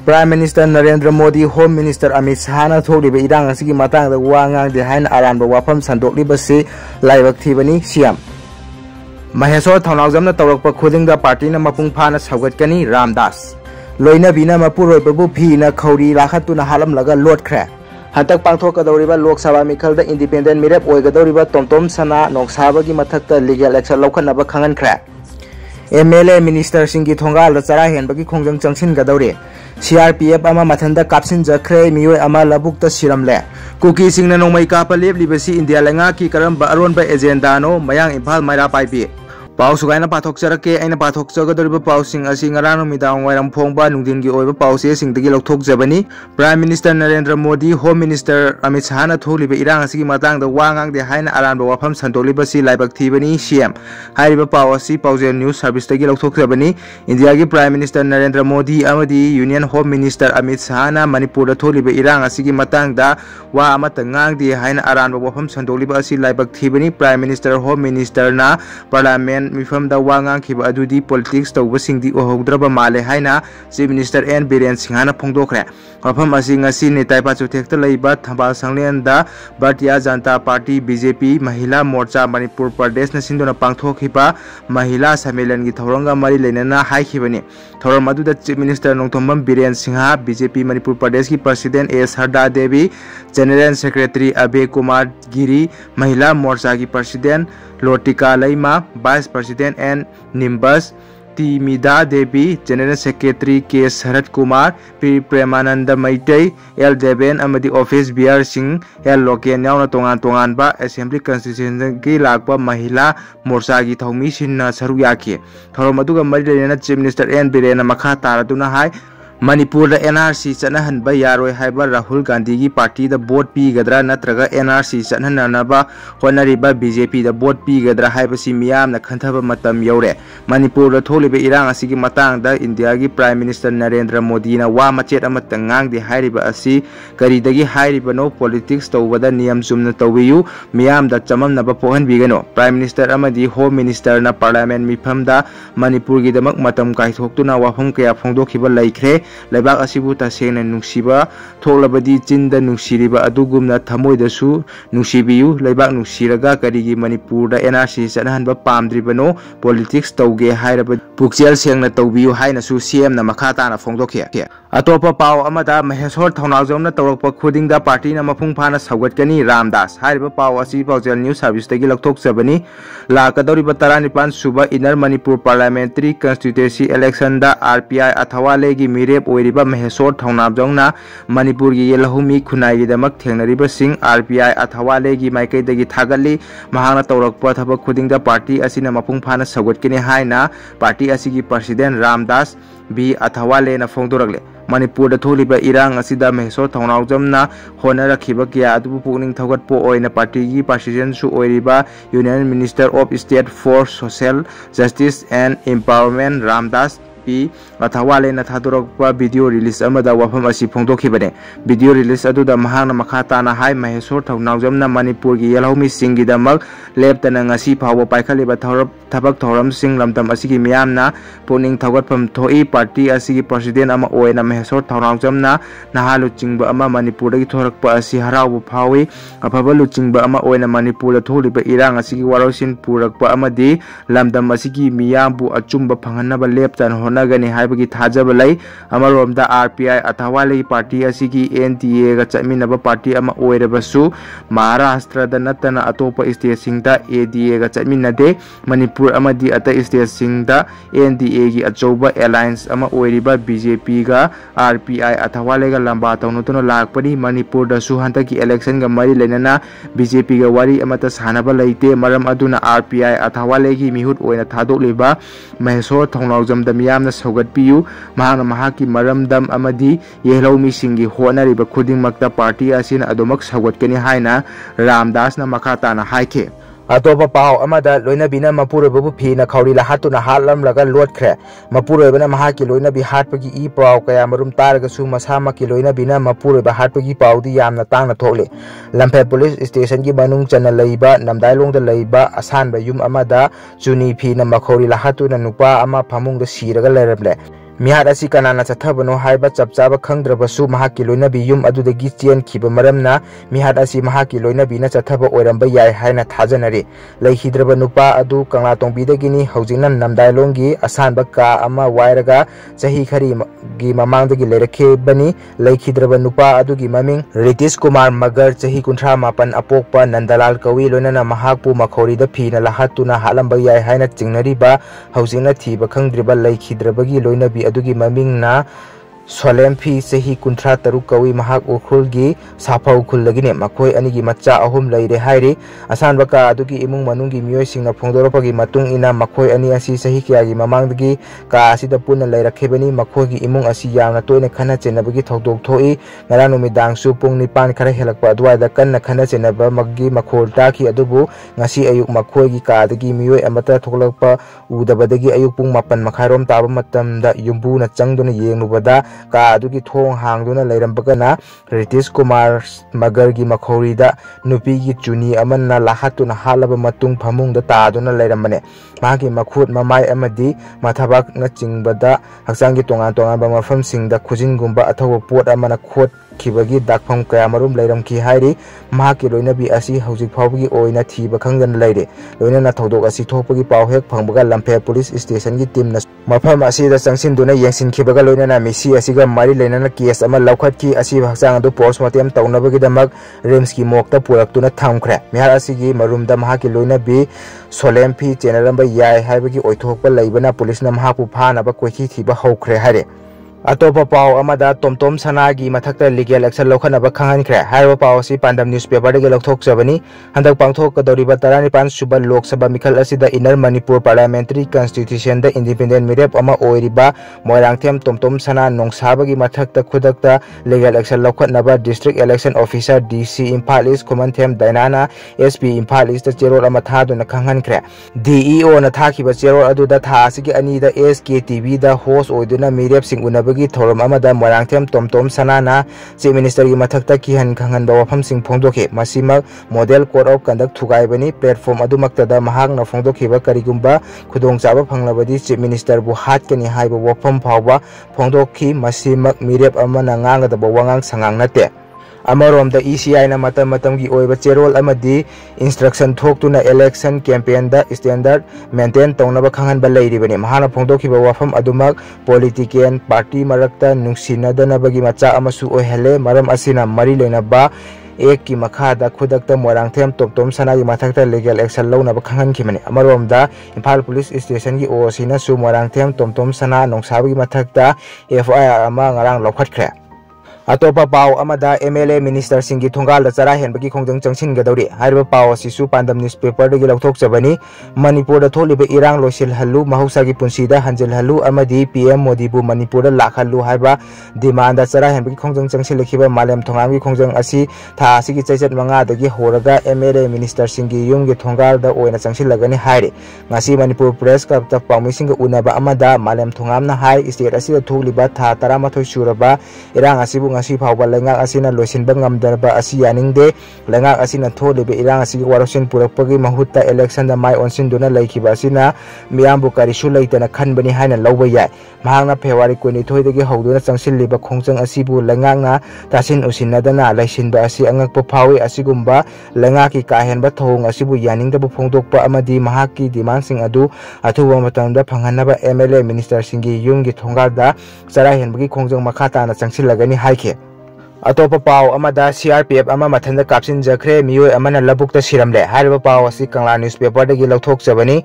Prime Minister Narendra Modi, Home Minister Amit Shah na thokliba irang asigi matangda wa ngang de hain aranba wafam sandokliba si laibak thibani siam Mahesor Thonawjamna tawrakpa khudingda party na mapung phana saugatkani Ramdas loina bina mapuroibabu phi na khori lakhatuna halam laga lot khre Hantak pangthokadoriba Lok Sabha mikhalda independent mirep oigadoriba Tomtom Sana noksabagi mathakta legal action laukhanaba khangan khre MLA Minister Singi Thongal Chara Henbagi Khongjang Changsin Gadori CRPF ama mathanda kapsin jakre miyoi ama labukta siramle Kuki singna nongmai kapa leblibasi India lenga ki karamba aronba agenda no mayang Imphal Maira paipi Pau sugaina pathok charake aina pathok chagadoriba pau sing asi ngarano midang wairam phongba nungdin gi oiba pau se singdagi lokthok jabani Prime Minister Narendra Modi Home Minister Amit Shah na tholiba irang asi matangda wangang de haina aranba wafam sandoliba si laibak thibani CM haiba pau asi Pauzen News Service dagi lokthok jabani India gi Prime Minister Narendra Modi amadi Union Home Minister Amit Shah na Manipur da tholiba irang asi matangda wa amata ngang de haina aranba wafam sandoliba asi laibak thibani Prime Minister Home Minister na Parliament Mifam da wangang kiba adudi politics tawba singdi ohodraba male haina Chief Minister N Biren Singhana phongdokre mafam asi ngasi netai pachu thekta leiba thambal sanglen da Bharatiya Janata Party BJP Mahila Morcha Manipur Pradesh na sindona pangthokhiba Mahila Sammelan gi thoranga mari lenana haikibani thoram aduda Chief Minister Nongthombam Biren Singha BJP Manipur Pradesh ki President A Sarda Devi General Secretary Abhay Kumar Giri Mahila Morcha ki President Lotika Laima Vice President N Nimbus Timida Devi General Secretary K Sarat Kumar P Premananda Maitai L Deben amadi Office BR Singh L Loken yauna tongan ba Assembly Constitution gi lakpa Mahila Morcha gi thomi sinna saru yaki thorom aduga mari lena Chief Minister N Biren makha taraduna hai Manipur da NRC chanahan ba yaroi haiba Rahul Gandhi gi party da vote pi gadra natraga NRC chanhananaba honariba BJP da vote pi gadra haiba si miyam na khanthaba matam yaure Manipur da tholiba irang asigi matang da India gi Prime Minister Narendra Modi na wa machet amata ngang di hairiba asi karidagi hairiba no politics tawbada niyam chumna tawiyu miyam da chamam naba pohan bigano Prime Minister amadi Home Minister na Parliament mifam da Manipur gi damak matam kaithoktuna wafam kaya phongdokhiba laikre Laibak asibu tasena nungsiba tholabadi chinda nungsiriba adugumna thamoidasu nungsibiyu laibak nungsiraga karigi Manipur da NRC chanhanba pamdribano politics tawge hairaba pukchel sengna tawbiyu haina su CM na makhata na phongdokhe atopa paw amada Mahesor Thonawjamna tawrakpa khudingda party na mapung phana saugatkani Ramdas haiba paw asi Pauzen News Service dagi lokthok jabani lakadoriba 19 suba Inner Manipur Parliamentary Constituency election da RPI athawale gi mirep oiriba Mahesor Thonawjamna Manipur gi yelahumi khunai gi damak thengnariba sing RPI athawale gi maikai dagi thagali mahana tawrakpa thabak khudingda party asina mapung phana saugatkani haina party asigi President Ramdas B athawale na phongdorakle Manipur da tholiba irang asida Mahesor Thonawjamna honarakhiba kya adu pukning thogatpo oina party gi president su oiriba Union Minister of State for Social Justice and Empowerment Ramdas P athawale na thadorokpa video release amada wafam asi phongdokhibane video release aduda mahana makhata na hai Mahesor Thonawjamna Manipur gi yelhomi singi damak leptana ngasi phawo paikhaliba thabak thoram sing lamtam asigi miyamna puning thogatpham thoi party asigi president ama oina Mahesor Thonawjamna nahalu chingba ama Manipur gi thorakpa asi harawu phawi aphabalu chingba ama oina Manipur da tholiba irang asigi warosin purakpa amadi lamdam asigi miyambu achumba phanghanaba leptan nagani haibagi thajaba lai amaromda RPI athawale party asigi NDA ga chaminaba party ama oirabasu Maharashtra da natana atopa state singda ADA ga chaminade Manipur amadi ata state singda NDA gi achoba alliance ama oiriba BJP ga RPI athawale ga lamba tawnutuno lakpani Manipur da su hantaki election ga mari lenana BJP ga wari amata sanaba laite maram aduna RPI athawale gi mihut oina thadokliba Mahesor Thonawjamda miyam na saugat piyu mahana mahaki maramdam amadi yehlomi singi honariba khudingmakta party asina adomak saugatkani haina Ramdas na makhata na haike atopa paw amada loina bina mapuroibu phi na khawri la hatuna halam laga lotkhre mapuroibana mahaki loina bi hatpagi I paw kaya marum targa su masama ki loina bina mapuroiba hatpagi paw di yamna tangna thokle Lamphe police station gi manung chana leiba namdailong da leiba asan ba yum amada chuni phi na makhawri la hatuna nupa ama phamung da siraga lerable मिहाद असी कनाना चथबनो हाइबा चपचाबा खंगद्रबसु महाकी लोइनबी yum अदुदगी चेनखिबा मरमना मिहाद असी महाकी लोइनबीना चथबा ओइरंबा याय हाइना थाजनरे लैखिद्रबा नुपा अदु कंगला तोंबीदगिनी हौजिंना नमदाइलोंगी असानबा का अमा वायरगा चही खरी गी ममांगदगी लेरखेबनी लैखिद्रबा नुपा अदुगी ममिंग रितिश कुमार मगर चही कुंठा मापन अपोकपा नंदलाल कवि लोइनना महाकपु मखौरीदा फीना लहातुना हालंबा याय हाइना चिंगनरीबा हौजिंना थीबा खंगद्रिबा लैखिद्रबगी लोइनबी अदुगी ममिंग ना सोलेमफी सही कुंठा तरुक कवि महाक उखुलगी साफा उखुलगिने मखोय अनिगी मच्चा अहुम लैरे हाइरे असानबका अदुगी इमुंग मनुंगी मियोयसिंगना फोंदोरपगी मतुंग इना मखोय अनि असि सही क्यागी ममांगदगी का असिदा पुन्ना लैरखेबनी मखोयगी इमुंग असि यामना तोयने खना चेनबगी थौदोक थोई ngara numidangsु pung 9 khara helakpa adwaida kanna khana chenaba maggi makhol taki adubu ngasi ayuk makhoygi kaadagi miyoi amata thoklakpa udabadagi ayuk pung 9 makhairom taba matamda yumbuna changduna yenglubada का अदुगी थोंग हांगदुना लैरंबगना रितिश कुमार मगरगी मखौरीदा नुपीगी चुनी अमन्ना लाहातुना हालबा मतुंग फमुंगदा तादुना लैरंबने मागी मखुत ममाय अमदी माथाबाक न चिंगबदा हक्सांगी तोंगान तोंगान मफम सिंगदा खुजिनगुंबा अथवा पोट अमना खोट खिबगी दाखफम कया मरुम लैरमखी हाइरी महाकी लोइनबी असि हौजिक फावगी ओइना थीबा खंगन लैरे लोइना थौदोक असि थोपगी पाव हेक फंगबगा लंफे पुलिस स्टेशन की टीम न मफम असिदा चंगसिनदुना येंसिनखिबगा लोइना मिसी असिगा मारी लैनना केस अमा लौखतकी असि हक्सांग अदु पोस्टमार्टम तौनबगीदमक रिम्स की मोक्ता पुरक्तुना थामख्रे मिहार असिगी मरुमदा महाकी लोइनबी सोलेमफी चेनरंबा याय हाइबगी ओइथोकपा लैबना पुलिसना महापु फानबा कोइखी थीबा हौख्रे हाइरे अतोपा पाव अमदा टोमटोम सनागी मथक्ता लीगल एक्शन लौखनबा खंगनख्रे हाइबा पाव असि पांडम न्यूज़पेपर दगे लौथोकजबनी हंदक पांगथोकदौरिबा 35 सुबा लोकसभा मिखल असिदा इनर मणिपुर पार्लियामेंट्री कॉन्स्टिट्यूशन द इंडिपेंडेंट मिरेप अमा ओइरिबा मोइरांगथेम टोमटोम सना नोंसाबगी मथक्ता खुदक्ता लीगल एक्शन लौखनबा district election officer DC Imphal east Khumanthem दाइनाना एसपी इम्फाल ईस्ट चेरोल अमा थादुना खंगनख्रे डीईओ न थाखिबा चेरोल अदुदा था असिगी अनीदा एसकेटीवी दा होस्ट ओइदुना मिरेप सिंग उनबगी थौरम अमदा मोइरांगथेम टोमटोम सनाना चीफ मिनिस्टर की मथक्ता किहन खंगनबा वफमसिंग फोंदोखे मसिमक मॉडल कोड ऑफ कंडक्ट थुगाइबनी प्लेटफॉर्म अदुमक्तदा महागना फोंदोखिबा करिगुंबा खुदोंचाबा फंगलबदी चीफ मिनिस्टर बु हाटकनी हाइबा वफम फावबा फोंदोखि मसिमक मिरेप अमना ngangadaba wangang sangang nate अमरोमदा ECI ना मतम की ओइबा चेरोल अमदी इंस्ट्रक्शन थोक्तुना इलेक्शन कैंपेन दा स्टैंडर्ड मेंटेन तौनबा खंगनबा लैरिबनी महाना फोंदोखिबा वाफम अदुमक पॉलिटिकल पार्टी मरक्ता नुंसिनदनबगी मचा अमसु ओहले मरम असिना मरी लेनबा एक की मखादा खुदक्ता मोइरांगथेम टोमटोम सना की मथक्ता लीगल एक्शन लौनबा खंगनखिमनी अमरोमदा इम्फाल पुलिस स्टेशन की ओसीना सु मोइरांगथेम टोमटोम सना नोंसाबगी मथक्ता FIR अमा ngarang लौखटख्रे अतोपा पाव अमदा MLA मिनिस्टर सिंगी थोंगाल चरा हेनबगी खोंजंग चंगसिनगदौरी हाइबा पाव सिसु पांडम न्यूज़पेपर दगी लौथोकजबनी मणिपुर थोलिबे इरांग लोसिल हल्लु महौसागी पुंसीदा हंजिल हल्लु अमदी PM मोदीबु मणिपुर लाखल्लु हाइबा डिमांड चरा हेनबगी खोंजंग चंगसिलखिबा मालेम थोंगांगी खोंजंग असि था असिगी चैचत मंगा दगी होरगा MLA मिनिस्टर सिंगी युमगी थोंगाल दा ओइना चंगसिलगनी हाइरे ngasi मणिपुर प्रेस क्लब ता पाउमिसिंग उनबा अमदा मालेम थोंगामना हाइ स्टेट असि थोलिबा था 13 सुरबा इरांग असिबु ngasi phawba lenga asina loisinba ngamdaba asi yaningde lenga asina tholibe irang asi warosin purakpagi mahutta election da mai onsin duna laikhiba asina miyambu karisu leitana khanbani haina lawba yai mahangna February 22 dagi hawduna changsilliba khongjang asibu lengangna tasin usinadana laisinba asi angakpa phawi asigumba lenga ki kahenba thong asibu yaningdaba phongdokpa amadi mahaki demand sing adu athuwa matamda phanghanaba MLA minister singi yumgi thongalda chara henbagi khongjang makhata na changsilagani haike अतोप पाव अमदा CRPF अमा मथंदा कापसिन जखरे मियोय अमना लबुक्ता सिरमले हाइबा पाव असि कंगला newspaper दगी लौथोकजबनी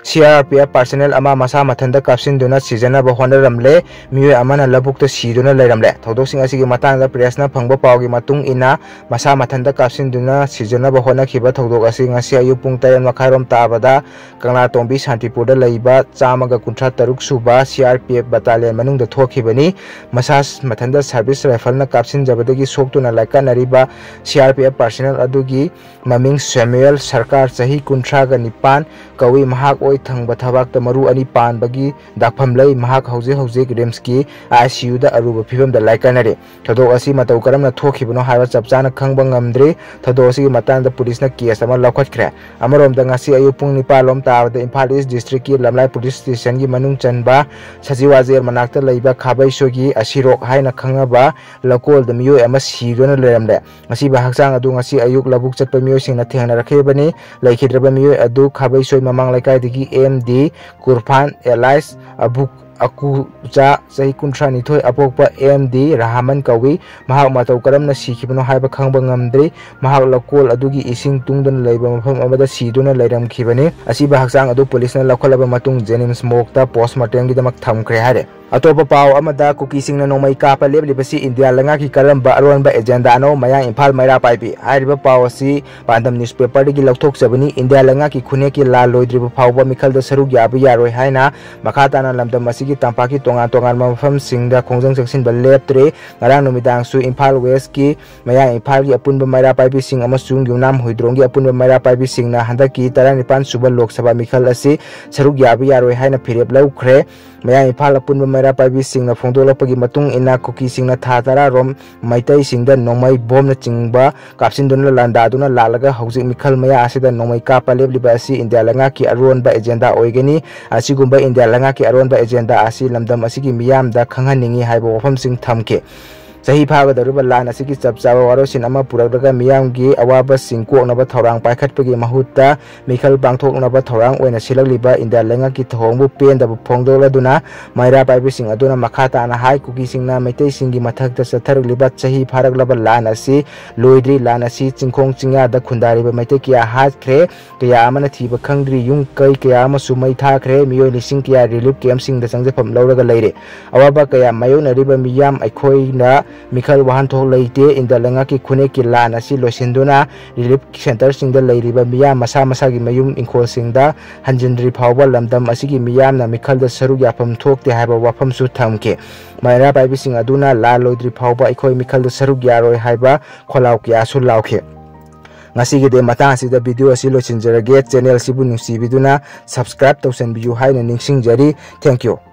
CRPF personal अमा मसा मथंदा कापसिन दुना सिजनबा होनरमले मियोय अमना लबुक्ता सिदुना लैरमले थौदोसिंग असिगी मतांगदा प्रेसना फंगबा पावगी मतुंग इना मसा मथंदा कापसिन दुना सिजनबा होनखिबा थौदोक असि ngasi ayu pung 3 makharom tabada kangla tombi santipurda leiba chamaga kuntra taruk suba CRPF battalion manungda thokhibani masa mathanda service rifle na kapsin jabada ꯁꯤꯕꯗꯒꯤ ꯁꯣꯛꯇꯨꯅ ꯂꯥꯏꯀꯠꯅꯔꯤꯕ CRPF personal ꯑꯗꯨꯒꯤ ꯃꯃꯤꯡ ꯁꯦꯃꯨꯑꯦꯜ ꯁꯔꯀꯥꯔ ꯆꯍꯤ 39 ꯀꯧꯏ ꯃꯍꯥꯛ ꯑꯣꯏ ꯊꯪꯕ ꯊꯕꯥꯛꯇ ꯃꯔꯨ ꯑꯅꯤ ꯄꯥꯟꯕꯒꯤ ꯗꯥꯛꯐꯝ ꯂꯩ ꯃꯍꯥꯛ ꯍꯧꯖꯤꯛ ꯔꯤꯝꯁꯀꯤ ICUꯗ ꯑꯔꯨꯕ ꯐꯤꯕꯝꯗ ꯂꯥꯏꯀꯠꯅꯔꯤ ꯊꯧꯗꯣꯛ ꯑꯁꯤ ꯃꯇꯧ ꯀꯔꯝꯅ ꯊꯣꯛꯈꯤꯕꯅꯣ ꯍꯥꯏꯕ ꯆꯞ ꯆꯥꯅ ꯈꯪꯕ ꯉꯝꯗ꯭ꯔꯤ ꯊꯧꯗꯣꯛ ꯑꯁꯤꯒꯤ ꯃꯇꯥꯡꯗ ꯄꯨꯂꯤꯁꯅ ꯀꯦꯁ ꯑꯃ ꯂꯧꯈꯠꯈ꯭ꯔꯦ ꯑꯃꯔꯣꯝꯗ ꯉꯁꯤ ꯑꯌꯨꯛ ꯄꯨꯡ 9 ꯂꯣꯝ ꯇꯥꯕꯗ ꯏꯝꯐꯥꯜ ꯏꯁ ꯗꯤꯁꯇ꯭ꯔꯤꯛꯀꯤ ꯂꯝꯂꯥꯏ ꯄꯨꯂꯤꯁ ꯁ꯭ꯇꯦꯁꯟꯒꯤ ꯃꯅꯨꯡ ꯆꯟꯕ ꯁꯖꯤꯋꯥꯖꯦꯔ ꯃꯅꯥꯛꯇ ꯂꯩꯕ ꯈꯥꯕꯩꯁꯣꯏꯒꯤ ꯑꯁꯤꯔꯣꯛ ꯍꯥꯏꯅ ꯈꯪꯅꯕ ꯂꯧꯀꯣꯜꯗ ꯃꯤꯑꯣꯏ ꯑꯃ ꯁꯤꯗꯨꯅ ꯂꯩꯔꯝꯂꯦ ꯉꯁꯤꯕ ꯍꯛꯆꯥꯡ ꯑꯗꯨ ꯉꯁꯤ ꯑꯌꯨꯛ ꯂꯧꯕꯨꯛ ꯆꯠꯄ ꯃꯤꯑꯣꯏꯁꯤꯡꯅ ꯊꯦꯡꯅꯔꯛꯈꯤꯕꯅꯤ ꯂꯩꯈꯤꯗ꯭ꯔꯕ ꯃꯤꯑꯣꯏ ꯑꯗꯨ ꯈꯥꯕꯩꯁꯣꯏ ꯃꯃꯥꯡ ꯂꯩꯀꯥꯏꯗꯒꯤ MD ꯀꯨꯔꯐꯥꯟ ꯑꯦꯂꯥꯏꯁ ꯑꯀꯨꯆꯥ ꯆꯍꯤ 32 ꯑꯄꯣꯛꯄ MD ꯔꯍꯃꯟ ꯀꯧꯏ ꯃꯍꯥꯛ ꯃꯇꯧ ꯀꯔꯝꯅ ꯁꯤꯈꯤꯕꯅꯣ ꯍꯥꯏꯕ ꯈꯪꯕ ꯉꯝꯗ꯭ꯔꯤ ꯃꯍꯥꯛ ꯂꯧꯀꯣꯜ ꯑꯗꯨꯒꯤ ꯏꯁꯤꯡ ꯇꯨꯡꯗꯨꯅ ꯂꯩꯕ ꯃꯐꯝ ꯑꯃꯗ ꯁꯤꯗꯨꯅ ꯂꯩꯔꯝꯈꯤꯕꯅꯤ ꯑꯁꯤꯕ ꯍꯛꯆꯥꯡ ꯑꯗꯨ ꯄꯨꯂꯤꯁꯅ ꯂꯧꯈꯠꯂꯕ ꯃꯇꯨꯡ ꯖꯦꯅꯤꯝꯁ ꯃꯣꯔꯒꯇ ꯄꯣꯁꯠꯃꯣꯔꯇꯦꯝꯒꯤꯗꯃꯛ ꯊꯝꯈ꯭ꯔꯦ ꯍꯥꯏꯔꯦ ꯑꯇꯣꯞꯄ ꯄꯥꯎ ꯑꯃꯗ ꯀꯨꯀꯤꯁꯤꯡꯅ ꯅꯣꯡꯃꯩ ꯀꯥꯞꯄ ꯂꯦꯞꯂꯤꯕꯁꯤ ꯏꯟꯗꯤꯌꯥ ꯂꯩꯉꯥꯛꯀꯤ ꯀꯔꯝꯕ ꯑꯔꯣꯟꯕ ꯑꯦꯖꯦꯟꯗꯥꯅꯣ ꯃꯌꯥꯡ ꯏꯝꯐꯥꯜ ꯃꯩꯔꯥ ꯄꯥꯏꯕꯤ ꯍꯥꯏꯔꯤꯕ ꯄꯥꯎ ꯑꯁꯤ ꯄꯥꯟꯗꯝ ꯅ꯭ꯌꯨꯁꯄꯦꯄꯔꯗꯒꯤ ꯂꯧꯊꯣꯛꯆꯕꯅꯤ ꯏꯟꯗꯤꯌꯥ ꯂꯩꯉꯥꯛꯀꯤ ꯈꯨꯟꯅꯦꯛꯀꯤ ꯂꯥꯜ ꯂꯣꯏꯗ꯭ꯔꯤꯕ ꯐꯥꯎꯕ ꯃꯤꯈꯜꯗ ꯁꯔꯨꯛ ꯌꯥꯕ ꯌꯥꯔꯣꯏ ꯍꯥꯏꯅ ꯃꯈꯥ ꯇꯥꯅ ꯂꯝꯗꯝ ꯑꯁꯤꯒꯤ ꯇꯝꯄꯥꯛꯀꯤ ꯇꯣꯉꯥꯟꯕ ꯃꯐꯝꯁꯤꯡꯗ ꯈꯣꯡꯖꯪ ꯆꯪꯁꯤꯟꯕ ꯂꯦꯞꯇ꯭ꯔꯦ ꯉꯔꯥꯡ ꯅꯨꯃꯤꯗꯥꯡꯁꯨ ꯏꯝꯐꯥꯜ ꯋꯦꯁꯀꯤ ꯃꯌꯥꯡ ꯏꯝꯐꯥꯜꯒꯤ ꯑꯄꯨꯟꯕ ꯃꯩꯔꯥ ꯄꯥꯏꯕꯤꯁꯤꯡ ꯑꯃꯁꯨꯡ ꯌꯨꯝꯅꯥꯝ ꯍꯨꯏꯗ꯭ꯔꯣꯝꯒꯤ ꯑꯄꯨꯟꯕ ꯃꯩꯔꯥ ꯄꯥꯏꯕꯤꯁꯤꯡꯅ ꯍꯟꯗꯛꯀꯤ 19 ꯁꯨꯕ ꯂꯣꯛ ꯁꯚꯥ ꯃꯤꯈꯜ ꯑꯁꯤ ꯁꯔꯨꯛ ꯌꯥꯕ ꯌꯥꯔꯣꯏ ꯍꯥꯏꯅ ꯐꯤꯔꯦꯞ ꯂꯧꯈ꯭ꯔꯦ ꯃꯌꯥꯡ ꯏꯝꯐꯥꯜ ꯑꯄꯨꯟꯕ ꯃꯩꯔꯥ ꯄꯥꯏꯕꯤꯁꯤꯡꯅ ꯐꯣꯡꯗꯣꯛꯂꯛꯄꯒꯤ ꯃꯇꯨꯡ ꯏꯟꯅ ꯀꯨꯀꯤꯁꯤꯡꯅ ꯊꯥ 10 ꯔꯣꯝ ꯃꯩꯇꯩꯁꯤꯡꯗ ꯅꯣꯡꯃꯩ ꯕꯣꯝꯅ ꯆꯤꯡꯕ ꯀꯥꯞꯁꯤꯟꯗꯨꯅ ꯂꯥꯟꯗꯥꯗꯨꯅ ꯂꯥꯛꯂꯒ ꯍꯧꯖꯤꯛ ꯃꯤꯈꯜ ꯃꯌꯥ ꯑꯁꯤꯗ ꯅꯣꯡꯃꯩ ꯀꯥꯞꯄ ꯂꯦꯞꯂꯤꯕ ꯑꯁꯤ ꯏꯟꯗꯤꯌꯥ ꯂꯩꯉꯥꯛꯀꯤ ꯑꯔꯣꯟꯕ ꯑꯦꯖꯦꯟꯗꯥ ꯑꯣꯏꯒꯅꯤ ꯑꯁꯤꯒꯨꯝꯕ ꯏꯟꯗꯤꯌꯥ ꯂꯩꯉꯥꯛꯀꯤ ꯑꯔꯣꯟꯕ ꯑꯦꯖꯦꯟꯗꯥ ꯑꯁꯤ ꯂꯝꯗꯝ ꯑꯁꯤꯒꯤ ꯃꯤꯌꯥꯝꯗ ꯈꯪꯍꯟꯅꯤꯡꯉꯤ ꯍꯥꯏꯕ ꯋꯥꯐꯝꯁꯤꯡ ꯊꯝꯈꯤ ꯆꯍꯤ ꯐꯥꯒꯗꯧꯔꯤꯕ ꯂꯥꯟ ꯑꯁꯤꯒꯤ ꯆꯞ ꯆꯥꯕ ꯋꯥꯔꯣꯜꯁꯤꯟ ꯑꯃ ꯄꯨꯔꯛꯂꯒ ꯃꯤꯌꯥꯝꯒꯤ ꯑꯋꯥꯕꯁꯤꯡ ꯀꯣꯛꯅꯕ ꯊꯧꯔꯥꯡ ꯄꯥꯏꯈꯠꯄꯒꯤ ꯃꯍꯨꯠꯇ ꯃꯤꯈꯜ ꯄꯥꯡꯊꯣꯛꯅꯕ ꯊꯧꯔꯥꯡ ꯑꯣꯏꯅ ꯁꯤꯜꯂꯛꯂꯤꯕ ꯏꯟꯗꯤꯌꯥ ꯂꯩꯉꯥꯛꯀꯤ ꯊꯧꯑꯣꯡꯕꯨ ꯄꯦꯟꯗꯕ ꯐꯣꯡꯗꯣꯛꯂꯗꯨꯅ ꯃꯩꯔꯥ ꯄꯥꯏꯕꯤꯁꯤꯡ ꯑꯗꯨꯅ ꯃꯈꯥ ꯇꯥꯅ ꯍꯥꯏ ꯀꯨꯀꯤꯁꯤꯡꯅ ꯃꯩꯇꯩꯁꯤꯡꯒꯤ ꯃꯊꯛꯇ ꯆꯠꯊꯔꯛꯂꯤꯕ ꯆꯍꯤ ꯐꯥꯔꯛꯂꯕ ꯂꯥꯟ ꯑꯁꯤ ꯂꯣꯏꯗ꯭ꯔꯤ ꯂꯥꯟ ꯑꯁꯤ ꯆꯤꯡꯈꯣꯡ ꯆꯤꯡꯌꯥꯗ ꯈꯨꯟꯗꯥꯔꯤꯕ ꯃꯩꯇꯩ ꯀꯌꯥ ꯍꯥꯠꯈ꯭ꯔꯦ ꯀꯌꯥ ꯑꯃꯅ ꯊꯤꯕ ꯈꯪꯗ꯭ꯔꯤ ꯌꯨꯝ ꯀꯩ ꯀꯌꯥ ꯑꯃꯁꯨ ꯃꯩ ꯊꯥꯈ꯭ꯔꯦ ꯃꯤꯑꯣꯏ ꯂꯤꯁꯤꯡ ꯀꯌꯥ ꯔꯤꯂꯤꯐ ꯀꯦꯝꯞꯁꯤꯡꯗ ꯆꯪꯖꯐꯝ ꯂꯧꯔꯒ ꯂꯩꯔꯦ ꯑꯋꯥꯕ ꯀꯌꯥ ꯃꯥꯌꯣꯛꯅꯔꯤꯕ ꯃꯤꯌꯥꯝ ꯑꯩꯈꯣꯏꯅ ꯃꯤꯈꯜ ꯋꯥꯍꯟꯊꯣꯛ ꯂꯩꯇꯦ ꯏꯟꯗꯤꯌꯥ ꯂꯩꯉꯥꯛꯀꯤ ꯈꯨꯟꯅꯦꯛꯀꯤ ꯂꯥꯟ ꯑꯁꯤ ꯂꯣꯏꯁꯤꯟꯗꯨꯅ ꯔꯤꯂꯤꯐ ꯁꯦꯟꯇꯔꯁꯤꯡꯗ ꯂꯩꯔꯤꯕ ꯃꯤꯌꯥꯝ ꯃꯁꯥ ꯃꯁꯥꯒꯤ ꯃꯌꯨꯝ ꯏꯪꯈꯣꯜꯁꯤꯡꯗ ꯍꯟꯖꯤꯟꯗ꯭ꯔꯤ ꯐꯥꯎꯕ ꯂꯝꯗꯝ ꯑꯁꯤꯒꯤ ꯃꯤꯌꯥꯝꯅ ꯃꯤꯈꯜꯗ ꯁꯔꯨꯛ ꯌꯥꯐꯝ ꯊꯣꯛꯇꯦ ꯍꯥꯏꯕ ꯋꯥꯐꯝꯁꯨ ꯊꯝꯈꯤ ꯃꯩꯔꯥ ꯄꯥꯏꯕꯤꯁꯤꯡ ꯑꯗꯨꯅ ꯂꯥꯟ ꯂꯣꯏꯗ꯭ꯔꯤ ꯐꯥꯎꯕ ꯑꯩꯈꯣꯏ ꯃꯤꯈꯜꯗ ꯁꯔꯨꯛ ꯌꯥꯔꯣꯏ ꯍꯥꯏꯕ ꯈꯣꯜꯂꯥꯎ ꯀꯌꯥꯁꯨ ꯂꯥꯎꯈꯤ ngasi matang asida video asi lochinjarage channel sibu nungsividuna subscribe tawsanbiyu haina ningsingjari thank you